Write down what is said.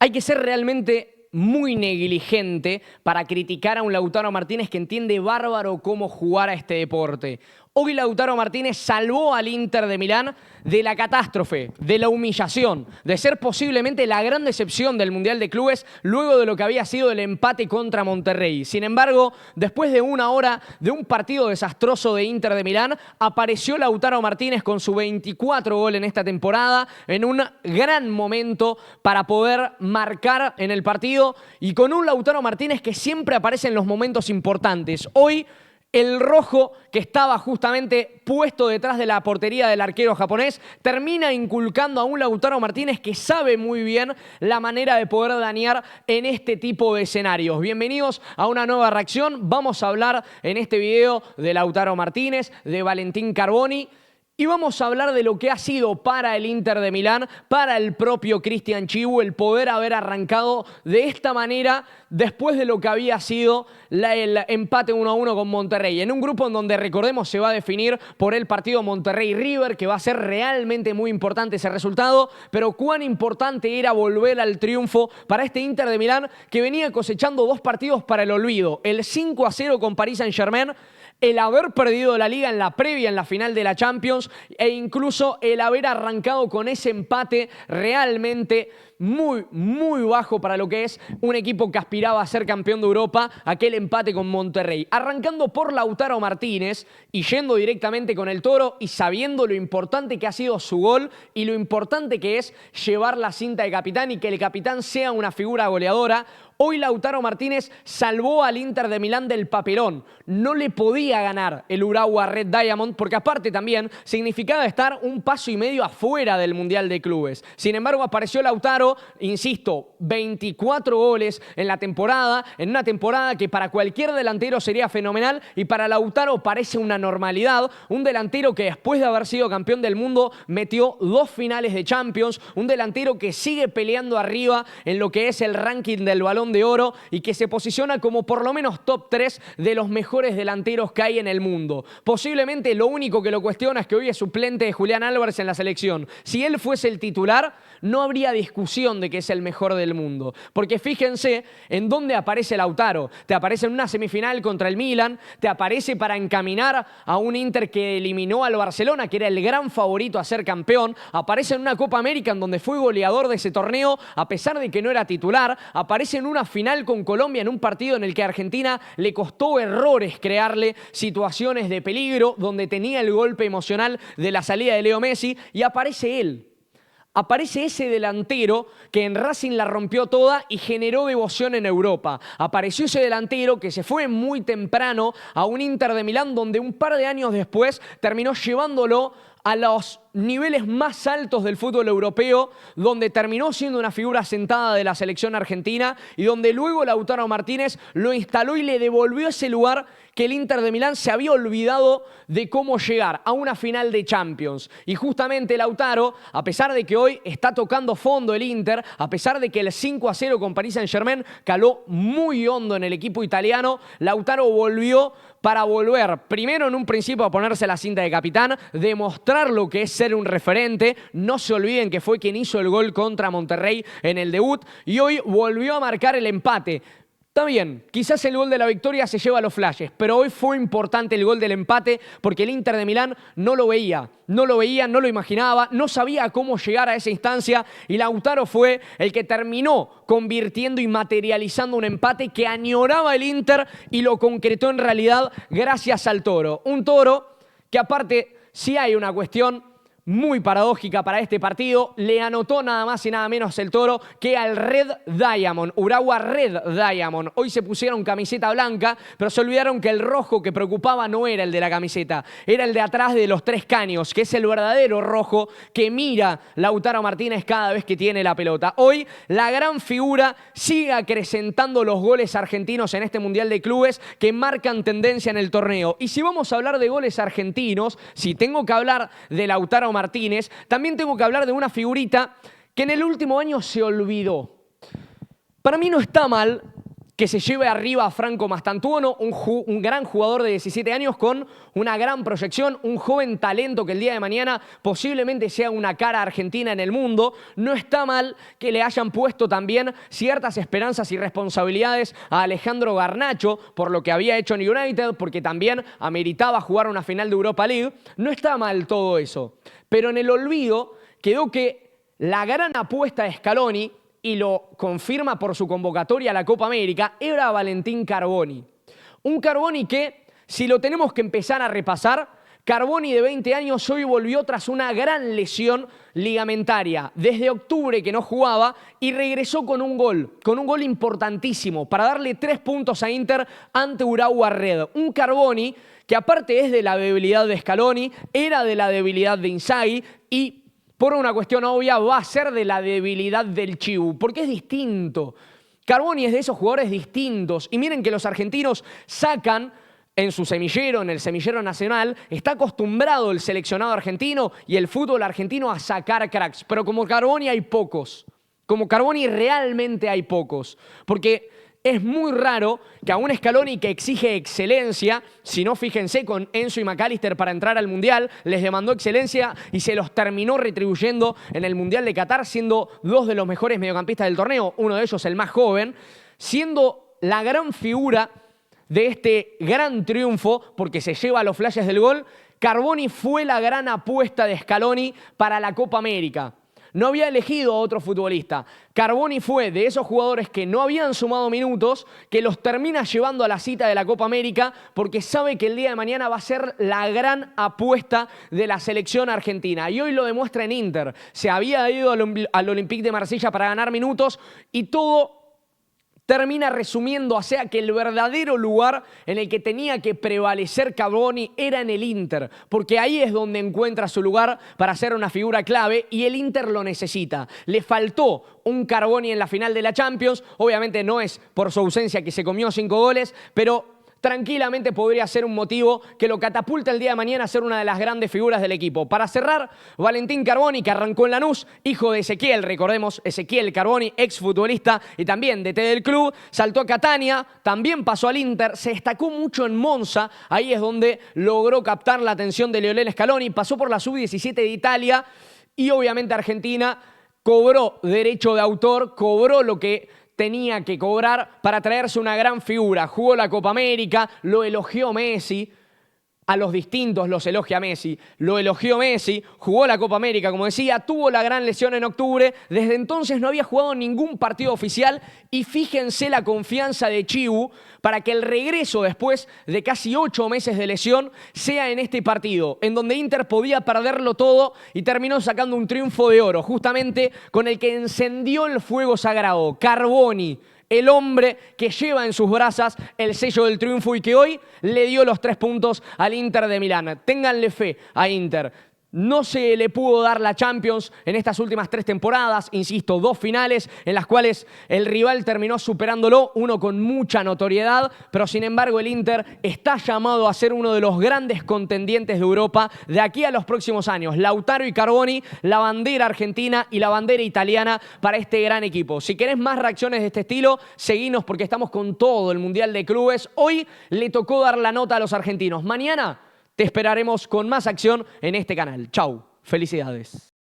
Hay que ser realmente muy negligente para criticar a un Lautaro Martínez que entiende bárbaro cómo jugar a este deporte. Hoy Lautaro Martínez salvó al Inter de Milán de la catástrofe, de la humillación, de ser posiblemente la gran decepción del Mundial de Clubes luego de lo que había sido el empate contra Monterrey. Sin embargo, después de una hora de un partido desastroso de Inter de Milán, apareció Lautaro Martínez con su 24 gol en esta temporada, en un gran momento para poder marcar en el partido y con un Lautaro Martínez que siempre aparece en los momentos importantes. Hoy, el rojo que estaba justamente puesto detrás de la portería del arquero japonés termina inculcando a un Lautaro Martínez que sabe muy bien la manera de poder dañar en este tipo de escenarios. Bienvenidos a una nueva reacción. Vamos a hablar en este video de Lautaro Martínez, de Valentín Carboni. Y vamos a hablar de lo que ha sido para el Inter de Milán, para el propio Cristian Chivu, el poder haber arrancado de esta manera después de lo que había sido el empate 1-1 con Monterrey. En un grupo en donde, recordemos, se va a definir por el partido Monterrey-River, que va a ser realmente muy importante ese resultado, pero cuán importante era volver al triunfo para este Inter de Milán que venía cosechando 2 partidos para el olvido. El 5-0 con Paris Saint-Germain, el haber perdido la Liga en la previa, en la final de la Champions, e incluso el haber arrancado con ese empate realmente muy bajo para lo que es un equipo que aspiraba a ser campeón de Europa, aquel empate con Monterrey. Arrancando por Lautaro Martínez y yendo directamente con el Toro y sabiendo lo importante que ha sido su gol y lo importante que es llevar la cinta de capitán y que el capitán sea una figura goleadora. Hoy Lautaro Martínez salvó al Inter de Milán del papelón. No le podía ganar el Urawa Red Diamond porque aparte también significaba estar un paso y medio afuera del Mundial de Clubes. Sin embargo, apareció Lautaro, insisto, 24 goles en la temporada, en una temporada que para cualquier delantero sería fenomenal y para Lautaro parece una normalidad. Un delantero que después de haber sido campeón del mundo metió 2 finales de Champions, un delantero que sigue peleando arriba en lo que es el ranking del Balón de Oro y que se posiciona como por lo menos top 3 de los mejores delanteros que hay en el mundo. Posiblemente lo único que lo cuestiona es que hoy es suplente de Julián Álvarez en la selección. Si él fuese el titular, no habría discusión de que es el mejor del mundo. Porque fíjense en dónde aparece Lautaro. Te aparece en una semifinal contra el Milan, te aparece para encaminar a un Inter que eliminó al Barcelona, que era el gran favorito a ser campeón, aparece en una Copa América en donde fue goleador de ese torneo a pesar de que no era titular, aparece en una final con Colombia en un partido en el que a Argentina le costó errores crearle situaciones de peligro, donde tenía el golpe emocional de la salida de Leo Messi y aparece él. Aparece ese delantero que en Racing la rompió toda y generó devoción en Europa. Apareció ese delantero que se fue muy temprano a un Inter de Milán donde un par de años después terminó llevándolo a los niveles más altos del fútbol europeo, donde terminó siendo una figura sentada de la selección argentina y donde luego Lautaro Martínez lo instaló y le devolvió ese lugar que el Inter de Milán se había olvidado de cómo llegar a una final de Champions. Y justamente Lautaro, a pesar de que hoy está tocando fondo el Inter, a pesar de que el 5-0 con Paris Saint-Germain caló muy hondo en el equipo italiano, Lautaro volvió para volver, primero en un principio a ponerse la cinta de capitán, demostrar lo que es ser un referente. No se olviden que fue quien hizo el gol contra Monterrey en el debut y hoy volvió a marcar el empate. Está bien, quizás el gol de la victoria se lleva a los flashes, pero hoy fue importante el gol del empate porque el Inter de Milán no lo veía, no lo imaginaba, no sabía cómo llegar a esa instancia y Lautaro fue el que terminó convirtiendo y materializando un empate que añoraba el Inter y lo concretó en realidad gracias al Toro. Un Toro que aparte, si hay una cuestión muy paradójica para este partido, le anotó nada más y nada menos el Toro que al Red Diamond, Urawa Red Diamond. Hoy se pusieron camiseta blanca, pero se olvidaron que el rojo que preocupaba no era el de la camiseta, era el de atrás de los 3 caños, que es el verdadero rojo que mira Lautaro Martínez cada vez que tiene la pelota. Hoy la gran figura sigue acrecentando los goles argentinos en este Mundial de Clubes que marcan tendencia en el torneo. Y si vamos a hablar de goles argentinos, si tengo que hablar de Lautaro Martínez, también tengo que hablar de una figurita que en el último año se olvidó. Para mí no está mal que se lleve arriba a Franco Mastantuono, un gran jugador de 17 años con una gran proyección, un joven talento que el día de mañana posiblemente sea una cara argentina en el mundo. No está mal que le hayan puesto también ciertas esperanzas y responsabilidades a Alejandro Garnacho por lo que había hecho en United, porque también ameritaba jugar una final de Europa League. No está mal todo eso, pero en el olvido quedó que la gran apuesta de Scaloni, y lo confirma por su convocatoria a la Copa América, era Valentín Carboni. Un Carboni que, si lo tenemos que empezar a repasar, Carboni de 20 años hoy volvió tras una gran lesión ligamentaria. Desde octubre que no jugaba y regresó con un gol importantísimo para darle 3 puntos a Inter ante Urawa Red. Un Carboni que aparte es de la debilidad de Scaloni, era de la debilidad de Inzaghi y por una cuestión obvia va a ser de la debilidad del Chivu, porque es distinto. Carboni es de esos jugadores distintos. Y miren que los argentinos sacan en su semillero, en el semillero nacional, está acostumbrado el seleccionado argentino y el fútbol argentino a sacar cracks. Pero como Carboni hay pocos. Como Carboni realmente hay pocos. Porque es muy raro que a un Scaloni que exige excelencia, si no, fíjense con Enzo y McAllister para entrar al Mundial, les demandó excelencia y se los terminó retribuyendo en el Mundial de Qatar, siendo 2 de los mejores mediocampistas del torneo, uno de ellos el más joven, siendo la gran figura de este gran triunfo, porque se lleva los flashes del gol. Carboni fue la gran apuesta de Scaloni para la Copa América. No había elegido a otro futbolista. Carboni fue de esos jugadores que no habían sumado minutos, que los termina llevando a la cita de la Copa América porque sabe que el día de mañana va a ser la gran apuesta de la selección argentina. Y hoy lo demuestra en Inter. Se había ido al Olympique de Marsella para ganar minutos y todo termina resumiendo a sea que el verdadero lugar en el que tenía que prevalecer Carboni era en el Inter, porque ahí es donde encuentra su lugar para ser una figura clave y el Inter lo necesita. Le faltó un Carboni en la final de la Champions, obviamente no es por su ausencia que se comió 5 goles, pero tranquilamente podría ser un motivo que lo catapulta el día de mañana a ser una de las grandes figuras del equipo. Para cerrar, Valentín Carboni, que arrancó en Lanús, hijo de Ezequiel, recordemos, Ezequiel Carboni, exfutbolista y también DT del club, saltó a Catania, también pasó al Inter, se destacó mucho en Monza, ahí es donde logró captar la atención de Lionel Scaloni, pasó por la sub-17 de Italia y obviamente Argentina cobró derecho de autor, cobró lo que tenía que cobrar para traerse una gran figura. Jugó la Copa América, lo elogió Messi, a los distintos los elogia Messi, lo elogió Messi, jugó la Copa América, como decía, tuvo la gran lesión en octubre, desde entonces no había jugado ningún partido oficial y fíjense la confianza de Chivu para que el regreso después de casi 8 meses de lesión sea en este partido, en donde Inter podía perderlo todo y terminó sacando un triunfo de oro, justamente con el que encendió el fuego sagrado, Carboni, el hombre que lleva en sus brazas el sello del triunfo y que hoy le dio los 3 puntos al Inter de Milán. Ténganle fe a Inter. No se le pudo dar la Champions en estas últimas 3 temporadas, insisto, 2 finales en las cuales el rival terminó superándolo, uno con mucha notoriedad, pero sin embargo el Inter está llamado a ser uno de los grandes contendientes de Europa de aquí a los próximos años. Lautaro y Carboni, la bandera argentina y la bandera italiana para este gran equipo. Si querés más reacciones de este estilo, seguinos porque estamos con todo el Mundial de Clubes. Hoy le tocó dar la nota a los argentinos. Mañana te esperaremos con más acción en este canal. Chau, felicidades.